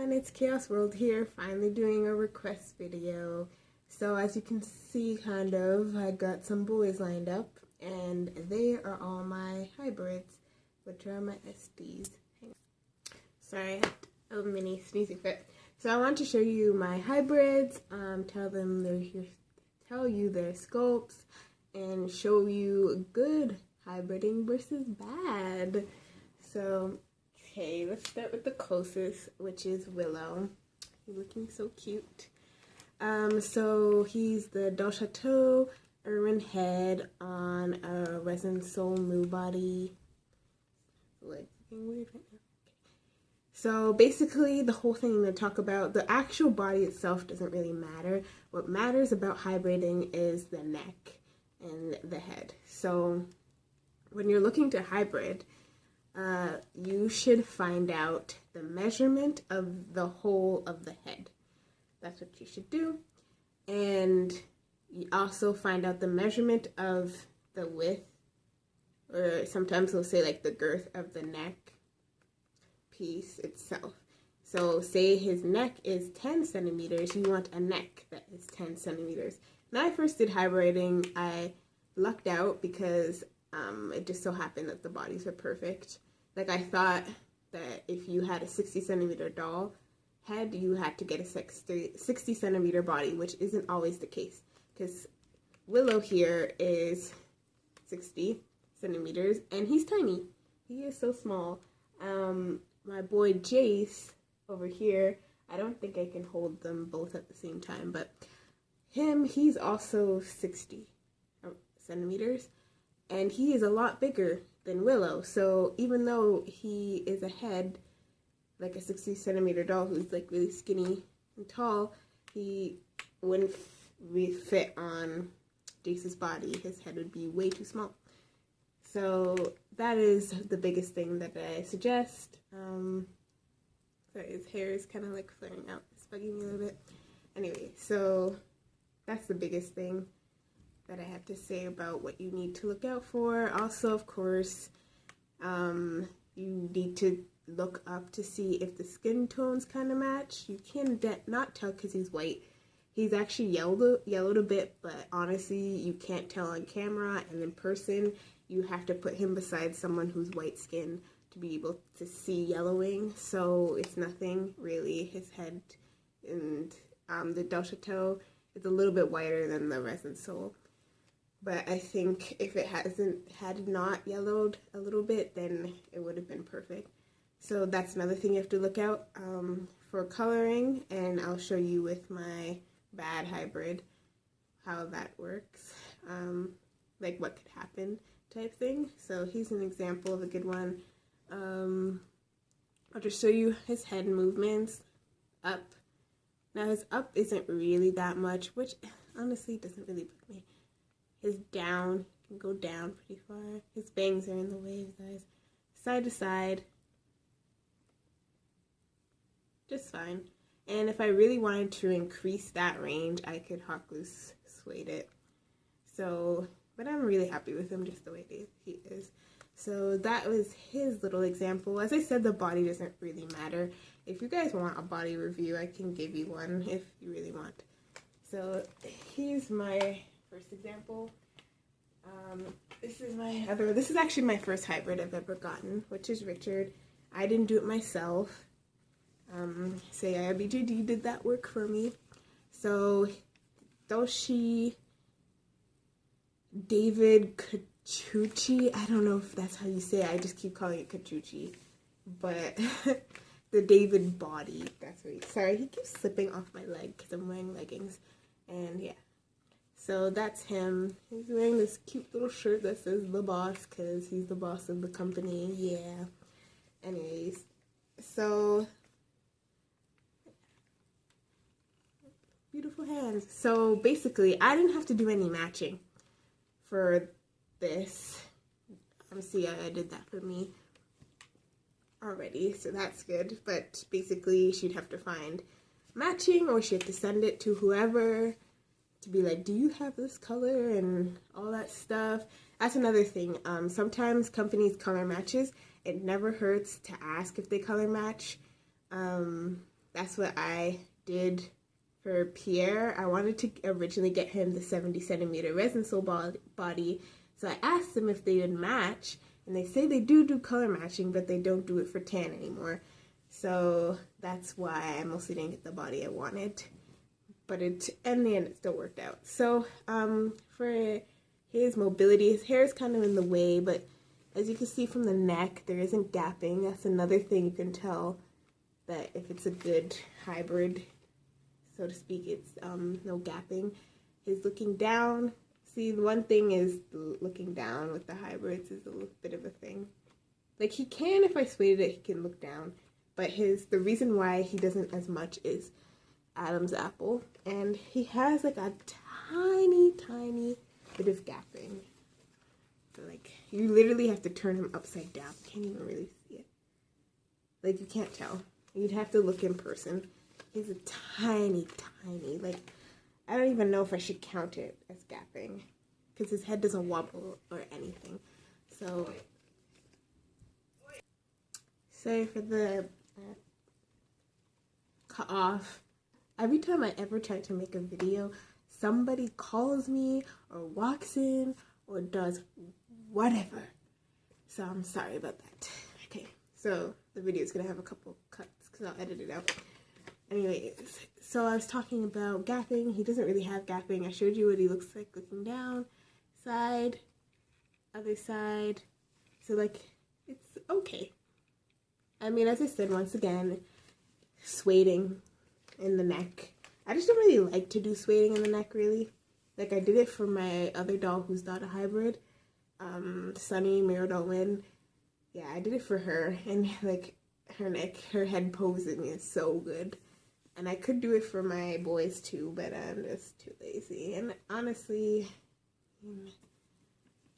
everyone, it's Chaos World here, finally doing a request video. So as you can see, I got some boys lined up, and they are all my hybrids, which are my SDs. Sorry, I had a mini sneezing fit. So I want to show you my hybrids, tell you their sculpts, and show you good hybriding versus bad. So okay, let's start with the closest, which is Willow. He's looking so cute. So he's the Dal Chateau Erwin head on a Resin Soul Moo body. Like, looking weird right now. So basically, the whole thing I'm going to talk about, the actual body itself doesn't really matter. What matters about hybriding is the neck and the head. So when you're looking to hybrid, you should find out the measurement of the whole of the head. That's what you should do. And you also find out the measurement of the width, or sometimes they'll say like the girth of the neck piece itself. So say his neck is 10 centimeters, you want a neck that is 10 centimeters. When I first did hybriding, I lucked out because it just so happened that the bodies were perfect. Like, I thought that if you had a 60 centimeter doll head, you had to get a 60 centimeter body, which isn't always the case. Because Willow here is 60 centimeters, and he's tiny. He is so small. My boy Jace over here, I don't think I can hold them both at the same time, but he's also 60 centimeters, and he is a lot bigger than Willow. So even though he is a head, like a 60 centimeter doll who's like really skinny and tall, he wouldn't fit on Jace's body. His head would be way too small. So that is the biggest thing that I suggest. Sorry, his hair is kind of like flaring out. It's bugging me a little bit. Anyway, so that's the biggest thing that I have to say about what you need to look out for. Also, of course, you need to look up to see if the skin tones kind of match. You can not tell because he's white. He's actually yellowed a bit, but honestly, you can't tell on camera, and in person, you have to put him beside someone who's white skin to be able to see yellowing. So it's nothing really. His head and the Dal Chateau is a little bit whiter than the Resin Soul. But I think if it had not yellowed a little bit, then it would have been perfect. So that's another thing you have to look out for coloring, and I'll show you with my bad hybrid how that works, like what could happen type thing. So he's an example of a good one. I'll just show you his head movements up. Now his up isn't really that much, which honestly doesn't really bug me. His down can go down pretty far. His bangs are in the way of his eyes. Side to side, just fine. And if I really wanted to increase that range, I could hot glue suede it. So, but I'm really happy with him just the way he is. So that was his little example. As I said, the body doesn't really matter. If you guys want a body review, I can give you one if you really want. So here's my first example. This is actually my first hybrid I've ever gotten, which is Richard. I didn't do it myself. Say IBJD did that work for me. So Doshi David Kachuchi, I don't know if that's how you say it. I just keep calling it Kachuchi, but the David body, that's what sorry, he keeps slipping off my leg because I'm wearing leggings. And yeah, so that's him. He's wearing this cute little shirt that says the boss because he's the boss of the company. Yeah. Anyways, so beautiful hands. So basically, I didn't have to do any matching for this. See, I did that for me already, so that's good. But basically, she'd have to find matching, or she'd have to send it to whoever to be like, do you have this color and all that stuff. That's another thing. Sometimes companies color matches. It never hurts to ask if they color match. that's what I did for Pierre. I wanted to originally get him the 70 centimeter resin sole body. So I asked them if they would match. And they say they do color matching, but they don't do it for tan anymore. So that's why I mostly didn't get the body I wanted. But in the end, it still worked out. So for his mobility, his hair is kind of in the way, but as you can see from the neck, there isn't gapping. That's another thing you can tell that if it's a good hybrid, so to speak, it's no gapping. He's looking down. See, the one thing is looking down with the hybrids is a little bit of a thing. Like, he can, if I swayed it, he can look down. But the reason why he doesn't as much is Adam's apple. And he has, like, a tiny, tiny bit of gapping. So, like, you literally have to turn him upside down. You can't even really see it. Like, you can't tell. You'd have to look in person. He's a tiny, tiny, like, I don't even know if I should count it as gapping because his head doesn't wobble or anything. So, sorry for the cut off. Every time I ever try to make a video, somebody calls me or walks in or does whatever. So I'm sorry about that. Okay, so the video is going to have a couple cuts because I'll edit it out. Anyways, so I was talking about gapping. He doesn't really have gapping. I showed you what he looks like looking down, side, other side. So, like, it's okay. I mean, as I said, once again, swading in the neck. I just don't really like to do swading in the neck, really. Like, I did it for my other doll who's not a hybrid, Sunny Mirrodol Lynn. Yeah, I did it for her, and, like, her neck, her head posing is so good. And I could do it for my boys too, but I'm just too lazy. And honestly,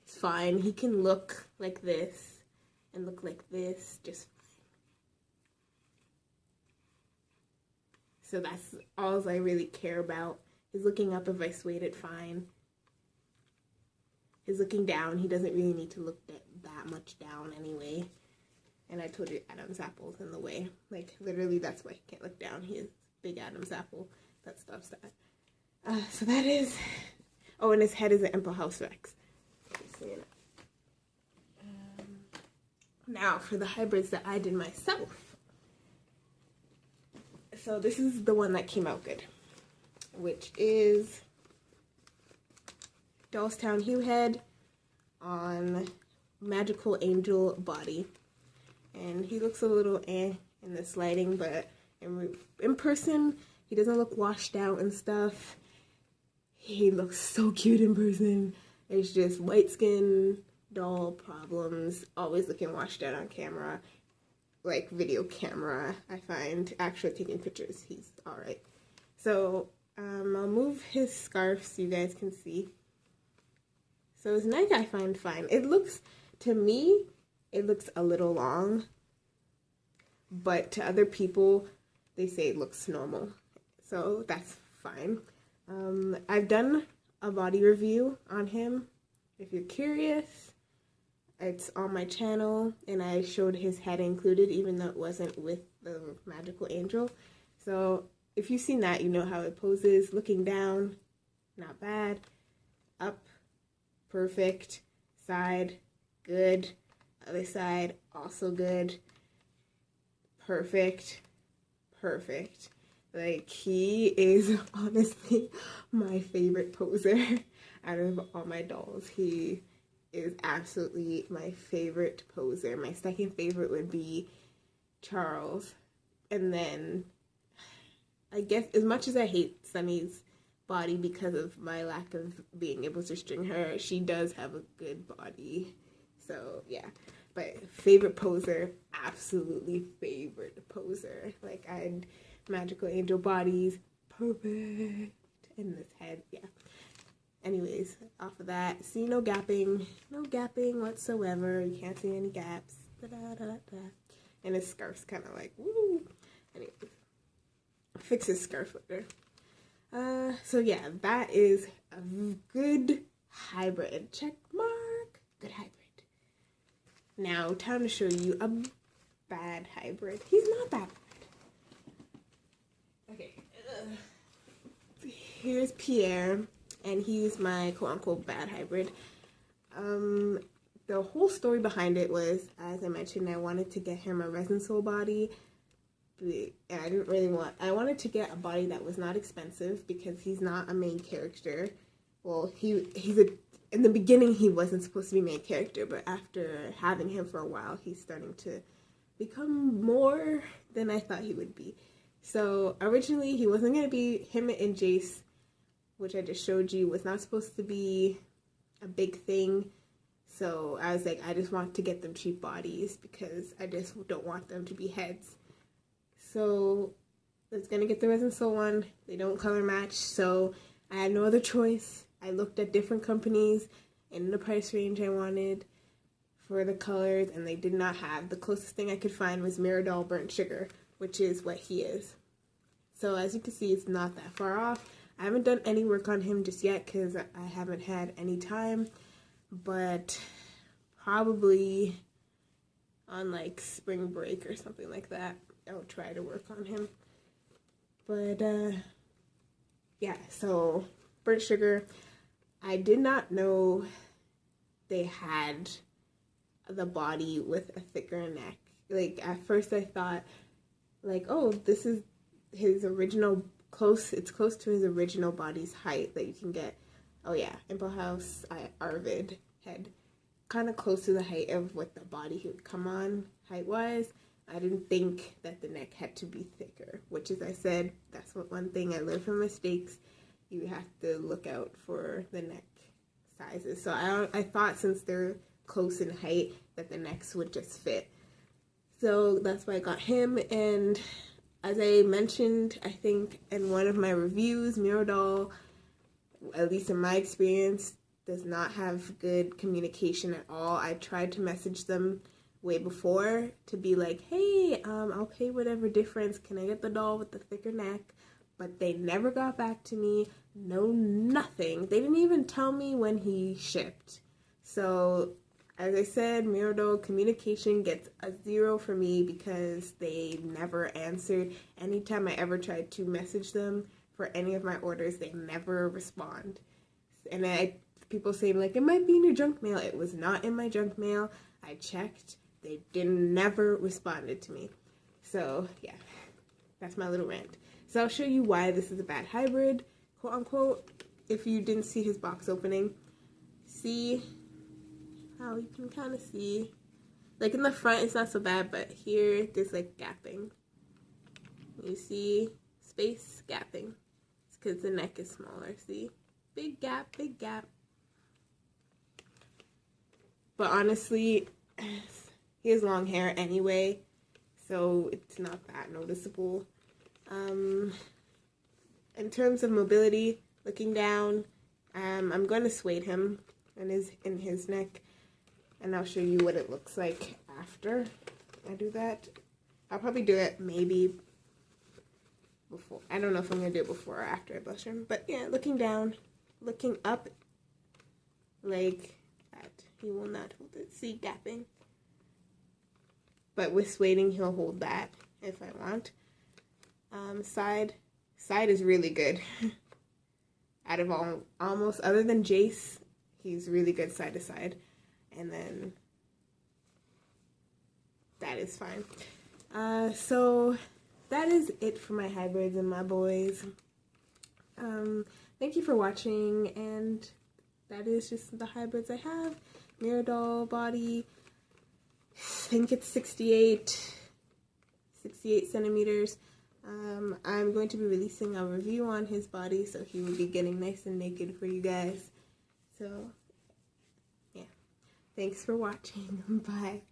it's fine. He can look like this and look like this just fine. So that's all I really care about. He's looking up if I swayed it fine. He's looking down. He doesn't really need to look that much down anyway. And I told you Adam's apple's in the way. Like, literally, that's why he can't look down. He is big Adam's apple. That stuff's that. So that is... Oh, and his head is an Impa House Rex. Now, for the hybrids that I did myself. So this is the one that came out good. Which is Dollstown Hue Head on Magical Angel body. And he looks a little in this lighting, but in person, he doesn't look washed out and stuff. He looks so cute in person. It's just white skin, doll problems, always looking washed out on camera. Like video camera, I find. Actually taking pictures, he's alright. So, I'll move his scarf so you guys can see. So his neck I find fine. It looks, to me, it looks a little long, but to other people, they say it looks normal. So that's fine. I've done a body review on him. If you're curious, it's on my channel, and I showed his head included, even though it wasn't with the Magical Angel. So if you've seen that, you know how it poses. Looking down, not bad. Up, perfect. Side, good. Other side, also good. Perfect. Perfect. Like, he is honestly my favorite poser out of all my dolls. He is absolutely my favorite poser. My second favorite would be Charles. And then, I guess, as much as I hate Sunny's body because of my lack of being able to string her, she does have a good body. So, yeah. But favorite poser, absolutely favorite poser. Like, I'd Magical Angel bodies, perfect. In this head, yeah. Anyways, off of that, see, no gapping whatsoever. You can't see any gaps. Da-da-da-da. And his scarf's kind of like, woo. Anyways, fix his scarf later. So yeah, that is a good hybrid. Check mark. Good hybrid. Now, time to show you a bad hybrid. He's not that bad. here's Pierre, and he's my quote-unquote bad hybrid. The whole story behind it was, as I mentioned, I wanted to get him a Resin Soul body. And I wanted to get a body that was not expensive because he's not a main character. Well, in the beginning he wasn't supposed to be main character, but after having him for a while, he's starting to become more than I thought he would be. So originally he wasn't going to be, him and Jace, which I just showed you, was not supposed to be a big thing. So I was like, I just want to get them cheap bodies because I just don't want them to be heads. So I was going to get the Resin Soul one. They don't color match, so I had no other choice. I looked at different companies in the price range I wanted for the colors, and they did not have. The closest thing I could find was Miradol Burnt Sugar, which is what he is. So as you can see, it's not that far off. I haven't done any work on him just yet because I haven't had any time, but probably on like spring break or something like that, I'll try to work on him. But yeah, so Burnt Sugar, I did not know they had the body with a thicker neck. Like at first I thought like, oh, this is his original it's close to his original body's height that you can get. Oh yeah, Impel House Arvid head, kind of close to the height of what the body he would come on height wise. I didn't think that the neck had to be thicker, which is, I said, that's one thing I learned from mistakes. You have to look out for the neck sizes. So I thought since they're close in height that the necks would just fit. So that's why I got him. And as I mentioned, I think in one of my reviews, Miradol, at least in my experience, does not have good communication at all. I tried to message them way before to be like, hey, I'll pay whatever difference. Can I get the doll with the thicker neck? But they never got back to me. No, nothing. They didn't even tell me when he shipped. So, as I said, Miradol communication gets a 0 for me because they never answered. Anytime I ever tried to message them for any of my orders, they never respond. And people saying like, it might be in your junk mail. It was not in my junk mail. I checked. They never responded to me. So, yeah, that's my little rant. So I'll show you why this is a bad hybrid, quote unquote, if you didn't see his box opening. See how you can kind of see, like in the front it's not so bad, but here there's like gapping. You see space gapping. It's because the neck is smaller, see? Big gap, big gap. But honestly, he has long hair anyway, so it's not that noticeable. In terms of mobility, looking down, I'm going to suede him in his neck, and I'll show you what it looks like after I do that. I'll probably do it maybe before. I don't know if I'm going to do it before or after I blush him, but yeah, looking down, looking up like that. He will not hold it. See, gapping. But with sueding, he'll hold that if I want. Side is really good. Out of almost, other than Jace, he's really good side to side. And then that is fine. So that is it for my hybrids and my boys. Thank you for watching, and that is just the hybrids I have. Miradol body, I think it's 68 centimeters. I'm going to be releasing a review on his body, so he will be getting nice and naked for you guys. So, yeah. Thanks for watching. Bye.